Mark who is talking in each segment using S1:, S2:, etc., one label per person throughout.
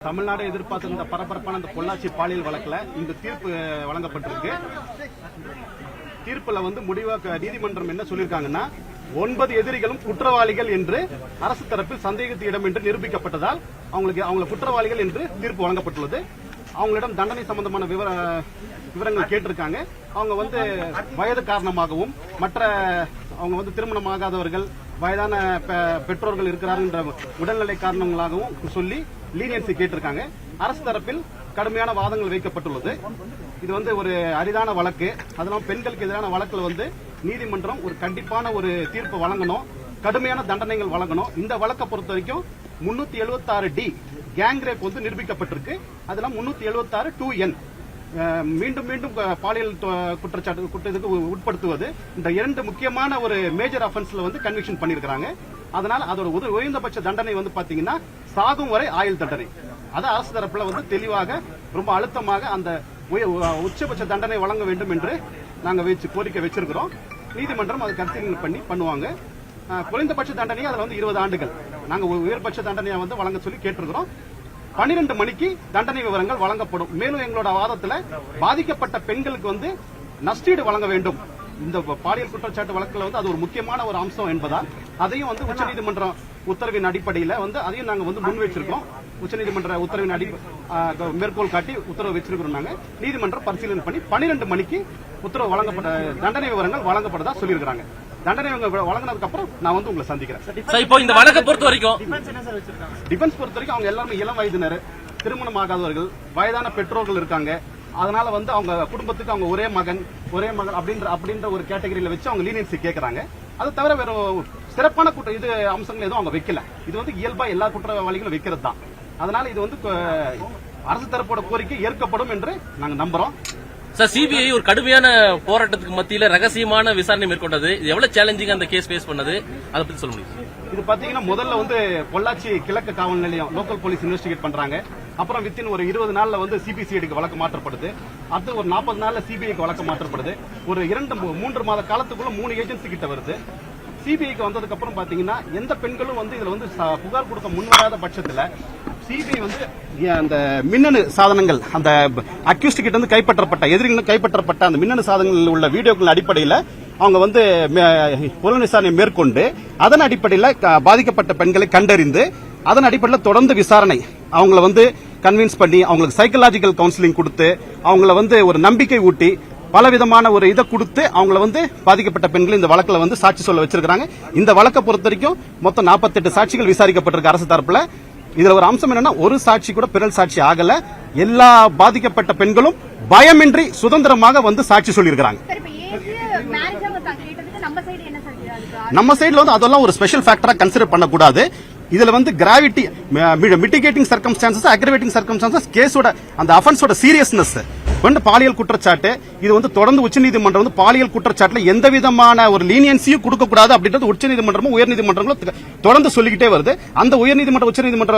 S1: தமிழ்நாடு எதிர்பார்த்திருந்த பரபரப்பான அந்த பொள்ளாச்சி பாலியல் வழக்குல இந்த தீர்ப்பு வழங்கப்பட்டிருக்கு. தீர்ப்புல முடிவாக நீதிமன்றம் என்ன சொல்லியிருக்காங்கன்னா 9 எதிரிகளும் குற்றவாளிகள் என்று அரசு தரப்பில் சந்தேகத்து இடம் என்று நிரூபிக்கப்பட்டதால் அவங்களை குற்றவாளிகள் என்று தீர்ப்பு வழங்கப்பட்டுள்ளது. அவங்களிடம் தண்டனை சம்பந்தமான விவரங்கள் கேட்டிருக்காங்க. அவங்க வயது காரணமாகவும் மற்ற அவங்க திருமணமாகாதவர்கள் வயதான பெற்றோர்கள் இருக்கிறார்கள் என்ற உடல்நிலை காரணங்களாகவும் சொல்லி லீனியன்சி கேட்டிருக்காங்க. அரசு தரப்பில் கடுமையான வாதங்கள் வைக்கப்பட்டுள்ளது. இது ஒரு அரிதான வழக்கு. அதனால பெண்களுக்கு எதிரான வழக்குல நீதிமன்றம் ஒரு கண்டிப்பான ஒரு தீர்ப்பு வழங்கணும், கடுமையான தண்டனைகள் வழங்கணும். இந்த வழக்கை பொறுத்த வரைக்கும் 376D கேங் ரேப் நிரூபிக்கப்பட்டிருக்கு. அதெல்லாம் 376 2N மீண்டும் மீண்டும் பாலியல் குற்றத்துக்கு உட்படுத்துவது இந்த 2 முக்கியமான ஒரு மேஜர் அஃபென்ஸ்ல கன்விக்ஷன் பண்ணிருக்காங்க. அதனால அதோட உயர்ந்தபட்ச தண்டனை பாத்தீங்கன்னா சாகும் வரை ஆயுள் தண்டனை. அது அரசு தரப்புல தெளிவாக ரொம்ப அழுத்தமாக அந்த உச்சபட்ச தண்டனை வழங்க வேண்டும் என்று நாங்க கோரிக்கை வச்சிருக்கிறோம். நீதிமன்றம் அதை கன்சிடர் பண்ணுவாங்க. குறைந்தபட்ச தண்டனை அதுல 20 ஆண்டுகள். நாங்க உயர்பட்ச தண்டனையை வழங்க சொல்லி கேட்டிருக்கிறோம். 12 மணிக்கு தண்டனை விவரங்கள் வழங்கப்படும். மேலும் எங்களோட வாதத்துல பாதிக்கப்பட்ட பெண்களுக்கு நஷ்டீடு வழங்க வேண்டும். இந்த பாலியல் குற்றச்சாட்டு வழக்குல அது ஒரு முக்கியமான ஒரு அம்சம் என்பதால் அதையும் உச்சநீதிமன்றம் உத்தரவின் அடிப்படையில் அதையும் நாங்க முன் வச்சிருக்கோம். உச்சநீதிமன்ற உத்தரவின் மேற்கோள் காட்டி உத்தரவு வச்சிருக்கிறோம். நாங்க நீதிமன்றம் பரிசீலனை பண்ணி 12 மணிக்கு உத்தரவு வழங்கப்பட்ட தண்டனை விவரங்கள் வழங்கப்பட்டதா சொல்லியிருக்காங்க. தண்டனை வழங்கினதுக்கு அப்புறம் நான் உங்களை சந்திக்கிறேன்.
S2: இப்போ இந்த வழக்கை பொறுத்த வரைக்கும்
S1: டிஃபென்ஸ் பொறுத்த வரைக்கும் அவங்க எல்லாருமே இளம் வயதினர், திருமணமாகாதவர்கள், வயதான பெற்றோர்கள் இருக்காங்க. அதனால அவங்க குடும்பத்துக்கு அவங்க ஒரே மகன் ஒரே மகள் அப்படின்ற ஒரு கேட்டகரியில வச்சு அவங்க லீனியன்சி கேட்கறாங்க. அது தவிர வேற சிறப்பான அம்சங்கள் எதுவும் அவங்க வைக்கல. இது இயல்பா எல்லா குற்றவாளிகளும் வைக்கிறது தான். அதனால இது அரசு தரப்போட கோரிக்கை ஏற்கப்படும் என்று நாங்க நம்புறோம்.
S2: சார், சிபிஐ ஒரு கடுமையான போராட்டத்துக்கு மத்தியில ரகசியமான விசாரணை மேற்கொண்டது. இது எவ்வளவு சேலஞ்சிங் அந்த கேஸ் ஃபேஸ் பண்ணது, அதை பத்தி சொல்ல முடியும்?
S1: இது பாத்தீங்கன்னா முதல்ல பொள்ளாச்சி கிழக்கு காவல் நிலையம் லோக்கல் போலீஸ் இன்வெஸ்டிகேட் பண்றாங்க. அப்புறம் வித்தின் ஒரு 20 நாள்ல சிபிசிஐடிக்கு வழக்கு மாற்றப்படுது. அடுத்து ஒரு 40 நாள்ல சிபிஐக்கு வழக்கு மாற்றப்படுது. ஒரு 2-3 மாத காலத்துக்குள்ள 3 ஏஜென்சி கிட்ட வருது. சிபிஐக்கு வந்ததுக்கு அப்புறம் பாத்தீங்கன்னா எந்த பெண்களும் இதுல புகார் கொடுக்க முன்வராத பட்சத்துல சிபிஐ அந்த மின்னணு சாதனங்கள், அந்த அக்யூஸ்ட் கிட்ட கைப்பற்றப்பட்ட எதிரிகளும் கைப்பற்றப்பட்ட அந்த மின்னணு சாதனங்கள் உள்ள வீடியோக்கள் அடிப்படையில் அவங்க புலன் விசாரணை மேற்கொண்டு அதன் அடிப்படையில் பாதிக்கப்பட்ட பெண்களை கண்டறிந்து அதன் அடிப்படையில் தொடர்ந்து விசாரணை அவங்கள கன்வின்ஸ் பண்ணி அவங்களுக்கு சைக்கலாஜிக்கல் கவுன்சிலிங் கொடுத்து அவங்கள ஒரு நம்பிக்கை ஊட்டி பலவிதமான ஒரு இதை கொடுத்து அவங்கள பாதிக்கப்பட்ட பெண்கள் இந்த வழக்குல சாட்சி சொல்ல வச்சிருக்காங்க. இந்த வழக்கை பொறுத்த வரைக்கும் மொத்தம் 48 சாட்சிகள் விசாரிக்கப்பட்டிருக்கு அரசு தரப்புல. இதுல ஒரு அம்சம் என்னன்னா ஒரு சாட்சி கூட பிறல் சாட்சி ஆகல. எல்லா பாதிக்கப்பட்ட பெண்களும் பயமின்றி சுதந்திரமாக சாட்சி சொல்லியிருக்காங்க. நம்ம சைடுல அதெல்லாம் ஒரு ஸ்பெஷல் ஃபேக்டரா கன்சிடர் பண்ணக்கூடாது. இதுல gravity, mitigating circumstances, aggravating circumstances, கேஸோட அந்த அஃபென்ஸோட சீரியஸ்னஸ் பாலியல் குற்றச்சாட்டு இது தொடர்ந்து உச்சநீதிமன்றம் பாலியல் குற்றச்சாட்டுல எந்த விதமான ஒரு லீனியன்சியும் கொடுக்க கூடாது அப்படின்றது உச்சநீதிமன்றமும் உயர்நீதிமன்றங்களும் தொடர்ந்து சொல்லிக்கிட்டே வருது. அந்த உயர்நீதிமன்ற உச்சநீதிமன்ற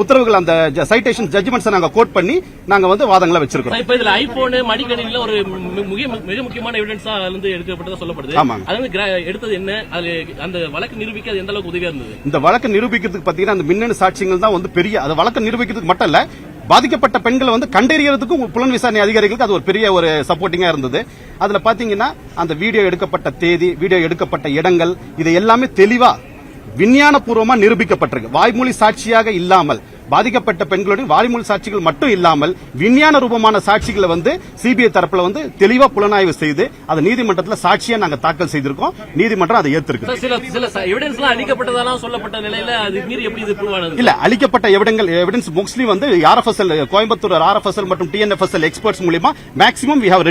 S1: உத்தரவுகள் அந்த சைட்டேஷன் ஜட்ஜ்மெண்ட்ஸ் நாங்க கோட் பண்ணி நாங்க வாதங்களை வச்சிருக்கோம்.
S2: இப்ப இதுல ஐபோன் மடிக்கணினில ஒரு மிக முக்கியமான எவிடன்ஸா எடுக்கப்பட்டதா சொல்லப்படுது. அது எடுத்தது என்ன, அந்த வழக்கு நிரூபிக்க எந்த அளவுக்கு உதவியா இருந்தது?
S1: இந்த வழக்கு நிரூபிக்கிறதுக்கு பாத்தீங்கன்னா அந்த மின்னணு சாட்சியங்கள் தான் பெரிய, அது வழக்கு நிரூபிக்கிறதுக்கு மட்டும் இல்ல, பாதிக்கப்பட்ட பெண்களை கண்டறியறதுக்கும் புலன் விசாரணை அதிகாரிகளுக்கு அது ஒரு பெரிய ஒரு சப்போர்ட்டிங்கா இருந்தது. அதுல பாத்தீங்கன்னா அந்த வீடியோ எடுக்கப்பட்ட தேதி, வீடியோ எடுக்கப்பட்ட இடங்கள், இது எல்லாமே தெளிவா விஞ்ஞானபூர்வமா நிரூபிக்கப்பட்டிருக்கு. வாய்மொழி சாட்சியாக இல்லாமல் பாதிக்கப்பட்ட பெண்களுடைய வாய்மொழி சாட்சிகள் மட்டும் இல்லாமல் விஞ்ஞான ரூபமான சாட்சிகளை சிபிஐ தரப்புல தெளிவா புலனாய்வு செய்து அது நீதிமன்றத்தில் சாட்சியா நாங்க தாக்கல் செய்திருக்கோம். நீதிமன்றம் அதை ஏற்றிருக்கு.
S2: சொல்லப்பட்ட நிலையில அது மீறி எப்படி இது ப்ரூவ் ஆனது?
S1: இல்ல, அளிக்கப்பட்ட எவிடன்ஸ் மோஸ்ட்லி ஆர்எஃப்எஸ்எல், கோயம்புத்தூர் ஆர்எஃப்எஸ்எல் மற்றும் டிஎன்எஃப்எஸ்எல் எக்ஸ்பர்ட்ஸ் மூலமா மேக்ஸிமம் வி ஹேவ்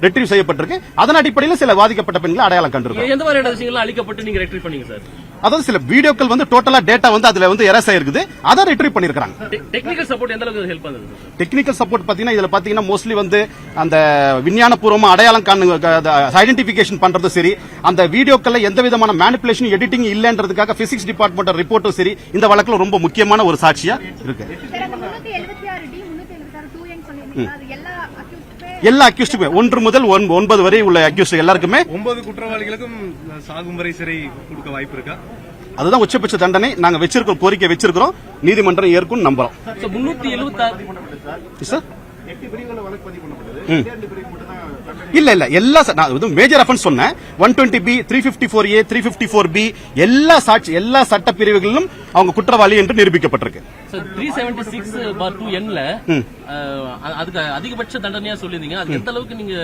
S1: ரெட்ரீவ் செய்யப்பட்டிருக்கு. அதன் அடிப்படையில் சில பாதிக்கப்பட்ட பெண்களை அடையாளம் கண்டிருக்கோம்.
S2: எந்த மாதிரியான விஷயங்கள் அளிக்கப்பட்டு நீங்க ரெட்ரீவ் பண்ணீங்க சார்?
S1: அதாவது சில வீடியோக்கள் டோட்டலா டேட்டா அதுல எரஸ் ஆயிருக்குது, அதை ரெட்ரீவ் பண்ணிருக்காங்க.
S2: டெக்னிக்கல் சப்போர்ட் எந்த அளவுக்கு ஹெல்ப் பண்ணுது?
S1: டெக்னிக்கல் சப்போர்ட் பாத்தீங்கன்னா இதுல பாத்தீங்கன்னா மோஸ்ட்லி அந்த விஞ்ஞானபூர்வமா அடையாளம் ஐடென்டிபிகேஷன் பண்றது சரி, அந்த வீடியோக்கள்ல எந்த விதமான மேனிபுலேஷன் எடிட்டிங் இல்லன்றதுக்காக பிசிக்ஸ் டிபார்ட்மெண்ட் ரிப்போர்ட்டும் சரி இந்த வழக்குல ரொம்ப முக்கியமான ஒரு சாட்சியா இருக்கு. எல்லா அக்யூஸ்டுமே 1 முதல் 9 வரை உள்ள அக்யூஸ்ட் எல்லாருக்குமே
S3: 9 குற்றவாளிகளுக்கும் சாகும் வரை சிறை கொடுக்க வாய்ப்பு இருக்கா?
S1: அதுதான் உச்சபட்ச தண்டனை நாங்க வச்சிருக்கோம், கோரிக்கை வச்சிருக்கிறோம், நீதிமன்றம் ஏற்கும் நம்புறோம்.
S2: 376
S1: சார் இல்ல எல்லா மேஜர் அஃபென்ஸ் சொன்னேன். 120B, 354A, 354B எல்லா சட்ட பிரிவுகளிலும் அவங்க குற்றவாளி என்று நிரூபிக்கப்பட்டிருக்கு.
S2: 376/2N அதுக்கு அதிகபட்ச தண்டனையா சொல்லிருந்தீங்க. அது எந்த அளவுக்கு நீங்க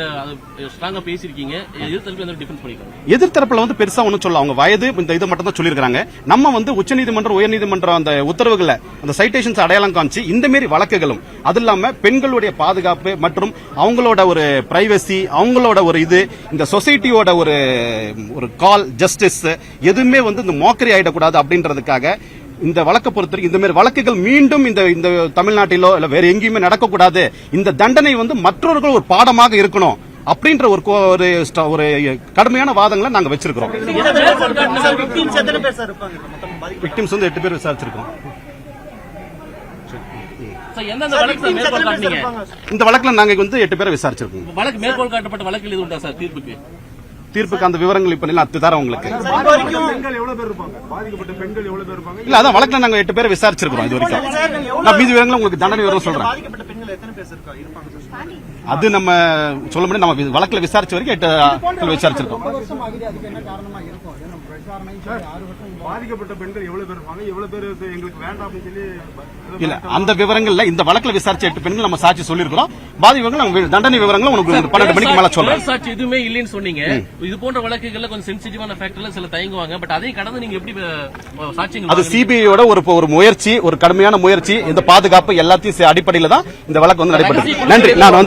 S2: ஸ்ட்ராங்கா பேசிருக்கீங்க? எதிர்த்தரப்புல டிஃபென்ஸ் பண்ணிருக்காங்க.
S1: எதிர்த்தரப்புல பெருசா ஒன்னும் சொல்ல, அவங்க வயது இந்த இதை மட்டும் தான் சொல்லிருக்காங்க. நம்ம உச்சநீதிமன்றம், உயர்நீதிமன்றம் அந்த உத்தரவுகளை, அந்த சைட்டேஷன்ஸ் அடையாளம் காமிச்சு இந்த மாதிரி வழக்குகளும், அது இல்லாம பெண்களுடைய பாதுகாப்பு மற்றும் அவங்களோட ஒரு பிரைவசி, அவங்களோட ஒரு இது, இந்த சொசைட்டியோட ஒரு கால் ஜஸ்டிஸ் எதுவுமே இந்த மோக்கரி ஆயிடக்கூடாது அப்படின்றதுக்காக இந்த வழக்கை பொறுத்தவரைக்கும் இந்த மாதிரி வழக்குகள் மீண்டும் இந்த தமிழ்நாட்டிலோ இல்ல வேற எங்கேயுமே நடக்கக்கூடாது, இந்த தண்டனை மற்றவர்கள் ஒரு பாடமாக இருக்கணும் அப்படின்ற ஒரு கடுமையான வாதங்களை நாங்க வச்சிருக்கிறோம். விக்டிம்ஸ் 8 பேர் விசாரிச்சிருக்கோம். இந்த வழக்குல நாங்க 8 பேரை விசாரிச்சிருக்கோம்.
S2: வழக்கு மேற்கோள் காட்டப்பட்ட வழக்கில் இது உண்டா சார்?
S1: தீர்ப்புக்கு அந்த விவரங்கள் இப்ப அத்து தர உங்களுக்கு. இல்ல அதான் வழக்குல நாங்க 8 பேரை விசாரிச்சிருக்கோம் இது வரைக்கும். நான் மீதி விவரங்களை உங்களுக்கு தண்டனை விவரம் சொல்றேன். அது நம்ம சொல்ல முடியும். நம்ம வழக்குல விசாரிச்ச வரைக்கும் 8 விசாரிச்சிருக்கோம். பாதிக்கப்பட்ட பெண்கள் எவ்வளவு பேர் இருப்பாங்க, எவ்வளவு பேர் எங்களுக்கு வேண்டாம் அப்படின்னு சொல்லி இல்ல அந்த விவரங்கள்ல இந்த வழக்குல விசாரிச்ச 8 பெண்கள் நம்ம சாட்சி சொல்லிருக்கிறோம். பாதி விவரங்கள் தண்டனை விவரங்கள் உங்களுக்கு 12 மணிக்கு மேல சொல்றேன்.
S2: சாட்சி எதுவுமே இல்லைன்னு சொன்னீங்க. இது போன்ற வழக்குகள்ல கொஞ்சம் சென்சிட்டிவான ஃபேக்டர்ல சில தயங்குவாங்க. பட் அதையும் கடந்து நீங்க எப்படி சாட்சி? அது
S1: சிபிஐயோட ஒரு முயற்சி, ஒரு கடுமையான முயற்சி, இந்த பாதுகாப்பு எல்லாத்தையும் அடிப்படையில தான் இந்த வழக்கு நடைபெற்றது. நன்றி. நான்